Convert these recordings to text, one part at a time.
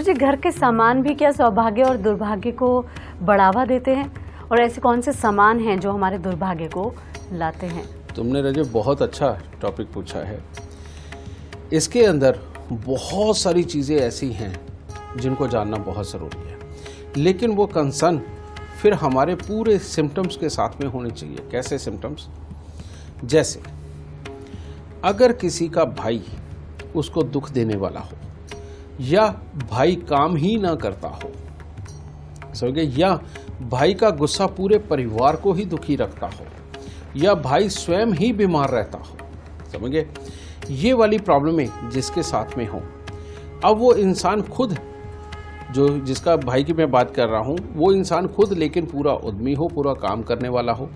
गुरुजी, घर के सामान भी क्या सौभाग्य और दुर्भाग्य को बढ़ावा देते हैं? और ऐसे कौन से सामान हैं जो हमारे दुर्भाग्य को लाते हैं? तुमने रजब बहुत अच्छा टॉपिक पूछा है। इसके अंदर बहुत सारी चीज़ें ऐसी हैं जिनको जानना बहुत ज़रूरी है, लेकिन वो कंसर्न फिर हमारे पूरे सिम्टम्स के साथ में होने चाहिए। कैसे सिम्टम्स? जैसे अगर किसी का भाई उसको दुख देने वाला हो, या भाई काम ही ना करता हो, समझे, या भाई का गुस्सा पूरे परिवार को ही दुखी रखता हो, या भाई स्वयं ही बीमार रहता हो, समझे, ये वाली प्रॉब्लमें जिसके साथ में हो, अब वो इंसान खुद, जो जिसका भाई की मैं बात कर रहा हूँ, वो इंसान खुद लेकिन पूरा उद्यमी हो, पूरा काम करने वाला हो,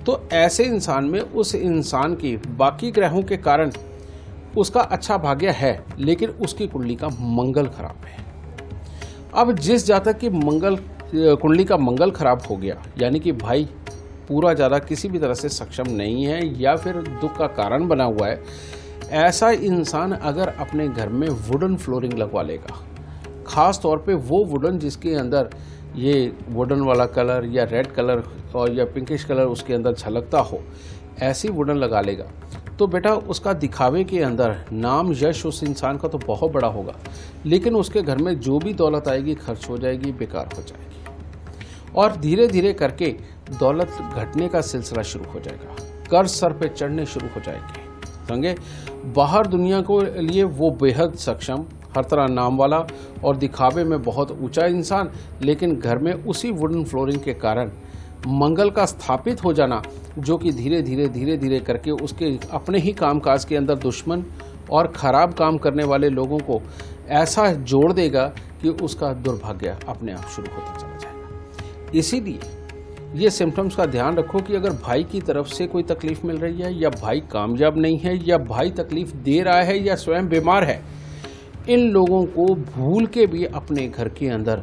तो ऐसे इंसान में उस इंसान की बाकी ग्रहों के कारण उसका अच्छा भाग्य है, लेकिन उसकी कुंडली का मंगल खराब है। अब जिस जातक की कुंडली का मंगल खराब हो गया, यानी कि भाई पूरा ज़्यादा किसी भी तरह से सक्षम नहीं है या फिर दुख का कारण बना हुआ है, ऐसा इंसान अगर अपने घर में वुडन फ्लोरिंग लगवा लेगा, खास तौर पे वो वुडन जिसके अंदर ये वुडन वाला कलर या रेड कलर और या पिंकिश कलर उसके अंदर झलकता हो, ऐसी वुडन लगा लेगा, तो बेटा उसका दिखावे के अंदर नाम यश उस इंसान का तो बहुत बड़ा होगा, लेकिन उसके घर में जो भी दौलत आएगी खर्च हो जाएगी, बेकार हो जाएगी, और धीरे धीरे करके दौलत घटने का सिलसिला शुरू हो जाएगा, कर्ज सर पे चढ़ने शुरू हो जाएंगे, समझे। बाहर दुनिया को लिए वो बेहद सक्षम, हर तरह नाम वाला और दिखावे में बहुत ऊंचा इंसान, लेकिन घर में उसी वुडन फ्लोरिंग के कारण मंगल का स्थापित हो जाना, जो कि धीरे धीरे करके उसके अपने ही कामकाज के अंदर दुश्मन और खराब काम करने वाले लोगों को ऐसा जोड़ देगा कि उसका दुर्भाग्य अपने आप शुरू होता चला जाएगा। इसीलिए ये सिम्टम्स का ध्यान रखो कि अगर भाई की तरफ से कोई तकलीफ मिल रही है, या भाई कामयाब नहीं है, या भाई तकलीफ दे रहा है, या स्वयं बीमार है, इन लोगों को भूल के भी अपने घर के अंदर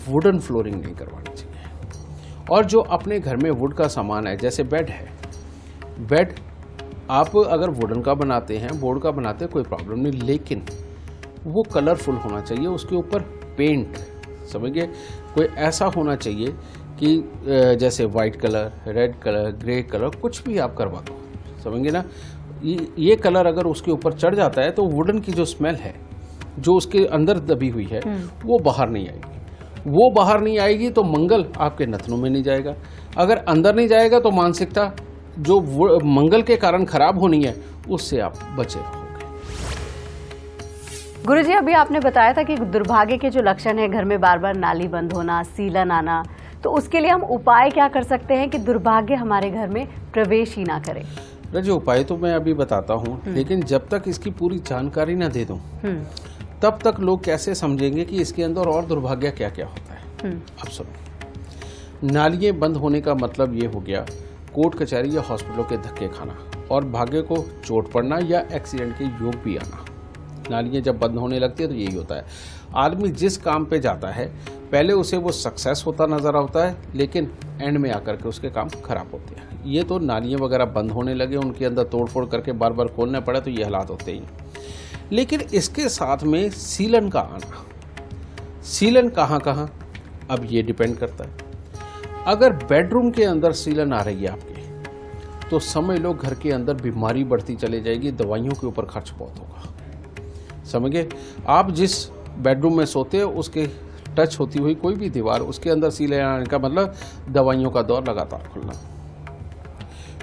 वुडन फ्लोरिंग नहीं करवानी चाहिए। और जो अपने घर में वुड का सामान है, जैसे बेड है, बेड आप अगर वुडन का बनाते हैं, बोर्ड का बनाते हैं, कोई प्रॉब्लम नहीं, लेकिन वो कलरफुल होना चाहिए, उसके ऊपर पेंट, समझिए, कोई ऐसा होना चाहिए कि जैसे white colour, red colour, grey colour, कुछ भी आप करवा दो, समझिए ना। ये कलर अगर उसके ऊपर चढ़ जाता है तो वुडन की जो स्मेल है, जो उसके अंदर दबी हुई है, वो बाहर नहीं आएगी। वो बाहर नहीं आएगी तो मंगल आपके नथनों में नहीं जाएगा। अगर अंदर नहीं जाएगा तो मानसिकता जो मंगल के कारण खराब होनी है, उससे आप बचे रहोगे। गुरुजी, अभी आपने बताया था कि दुर्भाग्य के जो लक्षण है, घर में बार बार नाली बंद होना, सीलन आना, तो उसके लिए हम उपाय क्या कर सकते हैं कि दुर्भाग्य हमारे घर में प्रवेश ही ना करे? रजो, उपाय तो मैं अभी बताता हूँ, लेकिन जब तक इसकी पूरी जानकारी ना दे दूं, तब तक लोग कैसे समझेंगे कि इसके अंदर और दुर्भाग्य क्या क्या होता है। अब सुनो, नालियां बंद होने का मतलब ये हो गया कोर्ट कचहरी या हॉस्पिटलों के धक्के खाना, और भाग्य को चोट पड़ना या एक्सीडेंट के योग भी आना। नालियां जब बंद होने लगती है तो यही होता है, आदमी जिस काम पे जाता है पहले उसे वो सक्सेस होता नजर आता है, लेकिन एंड में आकर के उसके काम खराब होते हैं। ये तो नालियां वगैरह बंद होने लगे, उनके अंदर तोड़फोड़ करके बार बार खोलना पड़ा, तो ये हालात होते ही। लेकिन इसके साथ में सीलन का आना, सीलन कहाँ, अब ये डिपेंड करता है। अगर बेडरूम के अंदर सीलन आ रही है आपके, तो समझ लो घर के अंदर बीमारी बढ़ती चली जाएगी, दवाइयों के ऊपर खर्च बहुत होगा, समझे। आप जिस बेडरूम में सोते हो उसके टच होती हुई कोई भी दीवार, उसके अंदर सीलन आने का मतलब दवाइयों का दौर लगातार खुलना।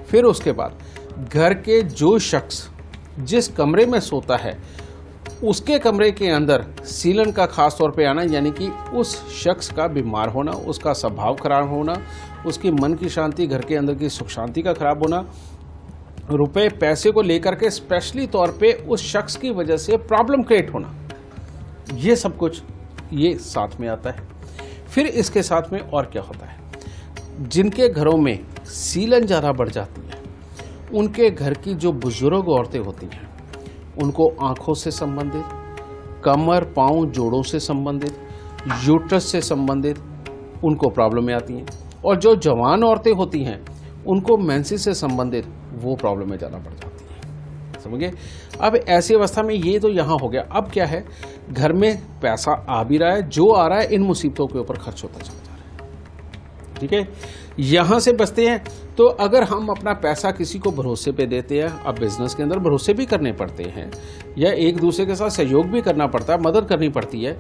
फिर उसके बाद घर के जो शख्स जिस कमरे में सोता है, उसके कमरे के अंदर सीलन का खास तौर पे आना, यानी कि उस शख्स का बीमार होना, उसका स्वभाव खराब होना, उसकी मन की शांति, घर के अंदर की सुख शांति का खराब होना, रुपए पैसे को लेकर के स्पेशली तौर पे उस शख्स की वजह से प्रॉब्लम क्रिएट होना, ये सब कुछ ये साथ में आता है। फिर इसके साथ में और क्या होता है, जिनके घरों में सीलन ज़्यादा बढ़ जाती है, उनके घर की जो बुजुर्ग औरतें होती हैं, उनको आंखों से संबंधित, कमर पांव जोड़ों से संबंधित, यूट्रस से संबंधित उनको प्रॉब्लमें आती हैं। और जो जवान औरतें होती हैं, उनको मेंसेस से संबंधित वो प्रॉब्लमें ज़्यादा बढ़ जाती हैं, समझे। अब ऐसी अवस्था में ये तो यहाँ हो गया। अब क्या है, घर में पैसा आ भी रहा है, जो आ रहा है इन मुसीबतों के ऊपर खर्च होता चला जा रहा है। ठीक है, यहाँ से बचते हैं। तो अगर हम अपना पैसा किसी को भरोसे पे देते हैं, अब बिजनेस के अंदर भरोसे भी करने पड़ते हैं या एक दूसरे के साथ सहयोग भी करना पड़ता है, मदद करनी पड़ती है।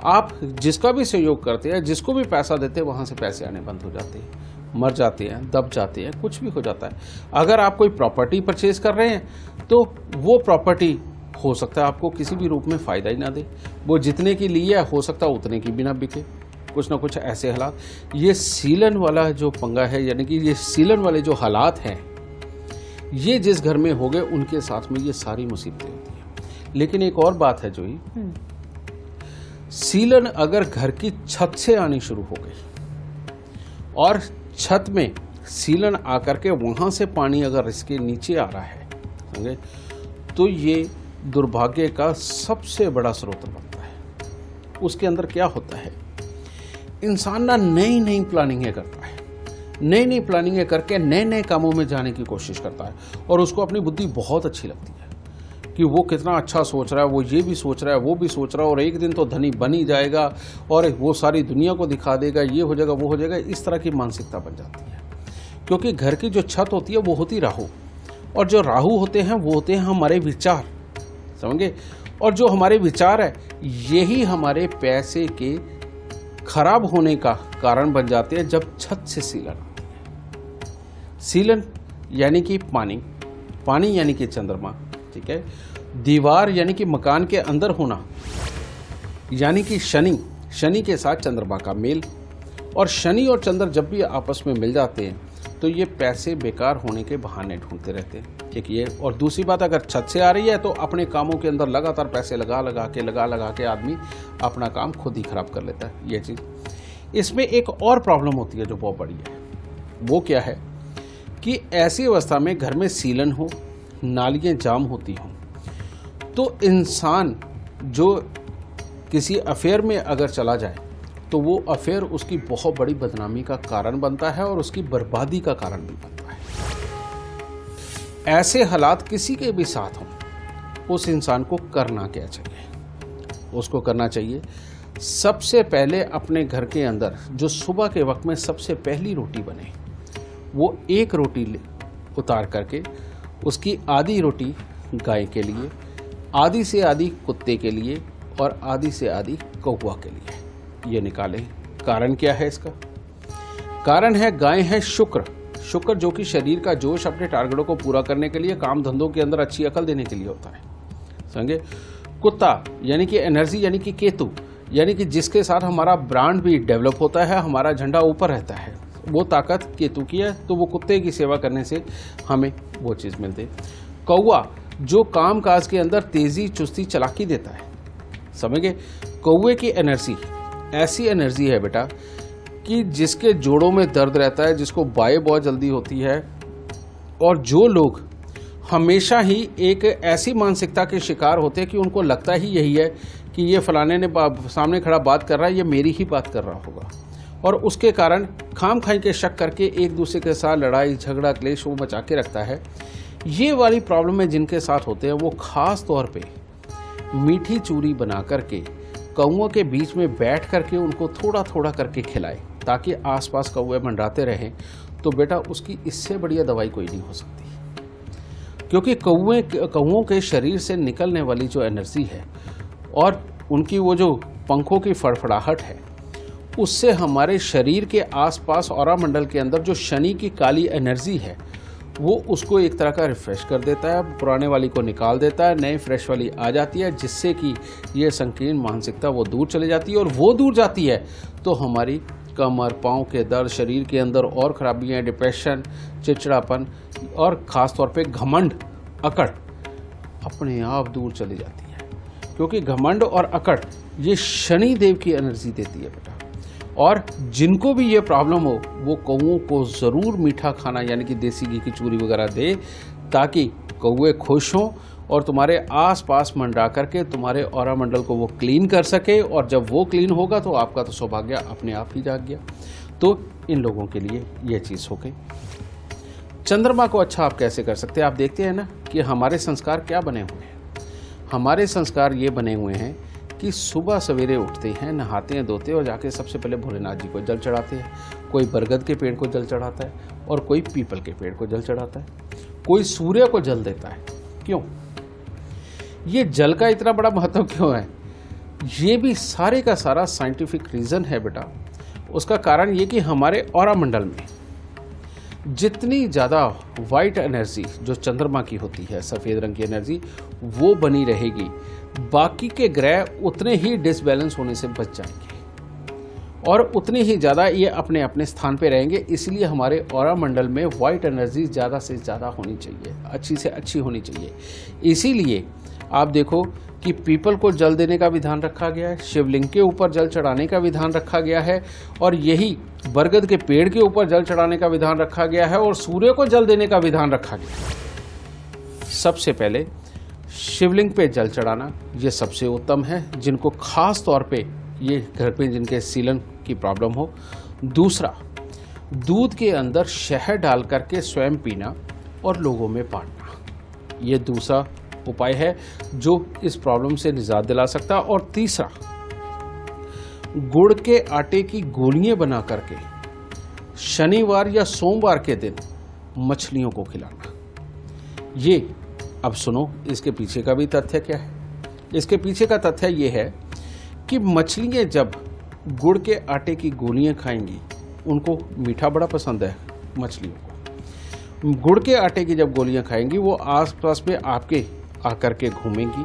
आप जिसका भी सहयोग करते हैं, जिसको भी पैसा देते हैं, वहाँ से पैसे आने बंद हो जाते हैं, मर जाते हैं, दब जाते हैं, कुछ भी हो जाता है। अगर आप कोई प्रॉपर्टी परचेज कर रहे हैं तो वो प्रॉपर्टी हो सकता है आपको किसी भी रूप में फ़ायदा ही ना दे, वो जितने की ली है हो सकता है उतने की भी ना बिके, कुछ ना कुछ ऐसे हालात। ये सीलन वाला जो पंगा है, यानी कि ये सीलन वाले जो हालात हैं, ये जिस घर में हो गए उनके साथ में ये सारी मुसीबतें होती हैं। लेकिन एक और बात है जोई, सीलन अगर घर की छत से आनी शुरू हो गई और छत में सीलन आकर के वहां से पानी अगर इसके नीचे आ रहा है, समझे, तो ये दुर्भाग्य का सबसे बड़ा स्रोत बनता है। उसके अंदर क्या होता है, इंसान ना नई नई प्लानिंगें करता है, नई नई प्लानिंगें करके नए नए कामों में जाने की कोशिश करता है और उसको अपनी बुद्धि बहुत अच्छी लगती है कि वो कितना अच्छा सोच रहा है, वो ये भी सोच रहा है, वो भी सोच रहा है, और एक दिन तो धनी बन ही जाएगा और वो सारी दुनिया को दिखा देगा, ये हो जाएगा, वो हो जाएगा। इस तरह की मानसिकता बन जाती है, क्योंकि घर की जो छत होती है वो होती राहु, और जो राहु होते हैं वो होते हैं हमारे विचार, समझे। और जो हमारे विचार है यही हमारे पैसे के खराब होने का कारण बन जाते हैं जब छत से सीलन आती है। सीलन यानी कि पानी, पानी यानी कि चंद्रमा, ठीक है। दीवार यानी कि मकान के अंदर होना, यानी कि शनि, शनि के साथ चंद्रमा का मेल, और शनि और चंद्र जब भी आपस में मिल जाते हैं तो ये पैसे बेकार होने के बहाने ढूंढते रहते हैं, एक ये। और दूसरी बात, अगर छत से आ रही है तो अपने कामों के अंदर लगातार पैसे लगा लगा के आदमी अपना काम खुद ही खराब कर लेता है, ये चीज़। इसमें एक और प्रॉब्लम होती है जो बहुत बड़ी है, वो क्या है कि ऐसी अवस्था में घर में सीलन हो, नालियाँ जाम होती हों, तो इंसान जो किसी अफेयर में अगर चला जाए तो वो अफेयर उसकी बहुत बड़ी बदनामी का कारण बनता है और उसकी बर्बादी का कारण भी बनता है। ऐसे हालात किसी के भी साथ हों, उस इंसान को करना क्या चाहिए? उसको करना चाहिए सबसे पहले अपने घर के अंदर जो सुबह के वक्त में सबसे पहली रोटी बने, वो एक रोटी उतार करके उसकी आधी रोटी गाय के लिए, आधी से आधी कुत्ते के लिए और आधी से आधी कौवा के लिए ये निकालें। कारण क्या है इसका? कारण है, गाय है शुक्र, शुक्र जो कि शरीर का जोश अपने टारगेटों को पूरा करने के लिए, काम धंधों के अंदर अच्छी अकल देने के लिए होता है, समझे। कुत्ता यानी कि एनर्जी, यानी कि केतु, यानी कि जिसके साथ हमारा ब्रांड भी डेवलप होता है, हमारा झंडा ऊपर रहता है, वो ताकत केतु की है, तो वो कुत्ते की सेवा करने से हमें वो चीज़ मिलती है। कौवा जो काम काज के अंदर तेजी चुस्ती चालाकी देता है, समझ गए। कौवे की एनर्जी ऐसी एनर्जी है बेटा कि जिसके जोड़ों में दर्द रहता है, जिसको बाएं बहुत जल्दी होती है, और जो लोग हमेशा ही एक ऐसी मानसिकता के शिकार होते हैं कि उनको लगता ही यही है कि ये फलाने ने सामने खड़ा बात कर रहा है, ये मेरी ही बात कर रहा होगा, और उसके कारण खाम खाई के शक करके एक दूसरे के साथ लड़ाई झगड़ा क्लेश वो मचा के रखता है। ये वाली प्रॉब्लम है जिनके साथ होते हैं, वो खास तौर पे मीठी चूरी बना करके कौओं के बीच में बैठ करके उनको थोड़ा थोड़ा करके खिलाए ताकि आसपास कौवे मंडराते रहें, तो बेटा उसकी इससे बढ़िया दवाई कोई नहीं हो सकती। क्योंकि कौओं के शरीर से निकलने वाली जो एनर्जी है और उनकी वो जो पंखों की फड़फड़ाहट है, उससे हमारे शरीर के आसपास ऑरा मंडल के अंदर जो शनि की काली एनर्जी है वो उसको एक तरह का रिफ्रेश कर देता है, पुराने वाली को निकाल देता है, नए फ्रेश वाली आ जाती है, जिससे कि ये संकीर्ण मानसिकता वो दूर चली जाती है। और वो दूर जाती है तो हमारी कमर, पाँव के दर्द, शरीर के अंदर और खराबियाँ, डिप्रेशन, चिड़चिड़ापन और ख़ास तौर पे घमंड, अकड़ अपने आप दूर चली जाती है। क्योंकि घमंड और अकड़ ये शनि देव की एनर्जी देती है बेटा। और जिनको भी ये प्रॉब्लम हो वो कौओं को ज़रूर मीठा खाना यानी कि देसी घी की चूरी वगैरह दे, ताकि कौवे खुश हों और तुम्हारे आसपास मंडरा करके तुम्हारे ऑरा मंडल को वो क्लीन कर सके। और जब वो क्लीन होगा तो आपका तो सौभाग्य अपने आप ही जाग गया। तो इन लोगों के लिए ये चीज़ हो गई। चंद्रमा को अच्छा आप कैसे कर सकते हैं? आप देखते हैं ना कि हमारे संस्कार क्या बने हुए हैं। हमारे संस्कार ये बने हुए हैं कि सुबह सवेरे उठते हैं, नहाते हैं, धोते हैं और जाके सबसे पहले भोलेनाथ जी को जल चढ़ाते हैं। कोई बरगद के पेड़ को जल चढ़ाता है और कोई पीपल के पेड़ को जल चढ़ाता है, कोई सूर्य को जल देता है। क्यों? ये जल का इतना बड़ा महत्व क्यों है? ये भी सारे का सारा साइंटिफिक रीज़न है बेटा। उसका कारण ये कि हमारे ऑरा मंडल में जितनी ज़्यादा वाइट एनर्जी जो चंद्रमा की होती है, सफ़ेद रंग की एनर्जी, वो बनी रहेगी, बाकी के ग्रह उतने ही डिसबैलेंस होने से बच जाएंगे और उतने ही ज़्यादा ये अपने अपने स्थान पे रहेंगे। इसलिए हमारे ऑरा मंडल में वाइट एनर्जी ज़्यादा से ज़्यादा होनी चाहिए, अच्छी से अच्छी होनी चाहिए। इसीलिए आप देखो कि पीपल को जल देने का विधान रखा गया है, शिवलिंग के ऊपर जल चढ़ाने का विधान रखा गया है, और यही बरगद के पेड़ के ऊपर जल चढ़ाने का विधान रखा गया है, और सूर्य को जल देने का विधान रखा गया है। सबसे पहले शिवलिंग पे जल चढ़ाना ये सबसे उत्तम है, जिनको खास तौर पे ये घर पे जिनके सीलन की प्रॉब्लम हो। दूसरा, दूध के अंदर शहद डाल करके स्वयं पीना और लोगों में बांटना, ये दूसरा उपाय है जो इस प्रॉब्लम से निजात दिला सकता है। और तीसरा, गुड़ के आटे की गोलियां बना करके शनिवार या सोमवार के दिन मछलियों को खिलाना। ये अब सुनो, इसके पीछे का भी तथ्य क्या है। इसके पीछे का तथ्य ये है कि मछलियां जब गुड़ के आटे की गोलियां खाएंगी, उनको मीठा बड़ा पसंद है मछलियों को, गुड़ के आटे की जब गोलियां खाएंगी वो आसपास में आपके आकर के घूमेंगी,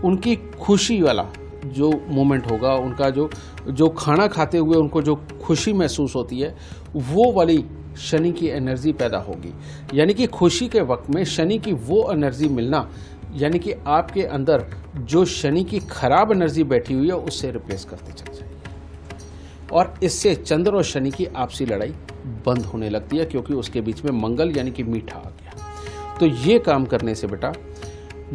उनकी खुशी वाला जो मोमेंट होगा, उनका जो खाना खाते हुए उनको जो खुशी महसूस होती है, वो वाली शनि की एनर्जी पैदा होगी। यानी कि खुशी के वक्त में शनि की वो एनर्जी मिलना, यानी कि आपके अंदर जो शनि की खराब एनर्जी बैठी हुई है उससे रिप्लेस करते चल जाएगी, और इससे चंद्र और शनि की आपसी लड़ाई बंद होने लगती है, क्योंकि उसके बीच में मंगल यानी कि मीठा आ गया। तो ये काम करने से बेटा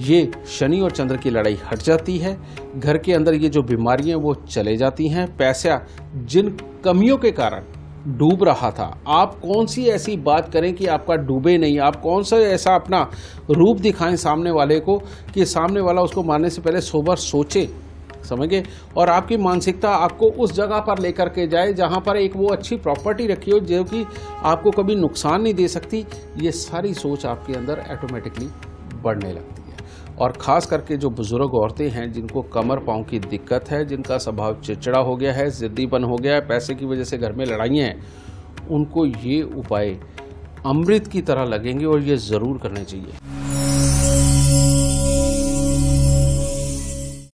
ये शनि और चंद्र की लड़ाई हट जाती है, घर के अंदर ये जो बीमारियां वो चले जाती हैं। पैसा जिन कमियों के कारण डूब रहा था, आप कौन सी ऐसी बात करें कि आपका डूबे नहीं, आप कौन सा ऐसा अपना रूप दिखाएं सामने वाले को कि सामने वाला उसको मारने से पहले 100 बार सोचे, समझ गए, और आपकी मानसिकता आपको उस जगह पर लेकर के जाए जहां पर एक वो अच्छी प्रॉपर्टी रखी हो जो कि आपको कभी नुकसान नहीं दे सकती। ये सारी सोच आपके अंदर ऑटोमेटिकली बढ़ने लगती है। और ख़ास करके जो बुज़ुर्ग औरतें हैं जिनको कमर पाँव की दिक्कत है, जिनका स्वभाव चिड़चिड़ा हो गया है, ज़िद्दीपन हो गया है, पैसे की वजह से घर में लड़ाइयाँ हैं, उनको ये उपाय अमृत की तरह लगेंगे और ये ज़रूर करने चाहिए।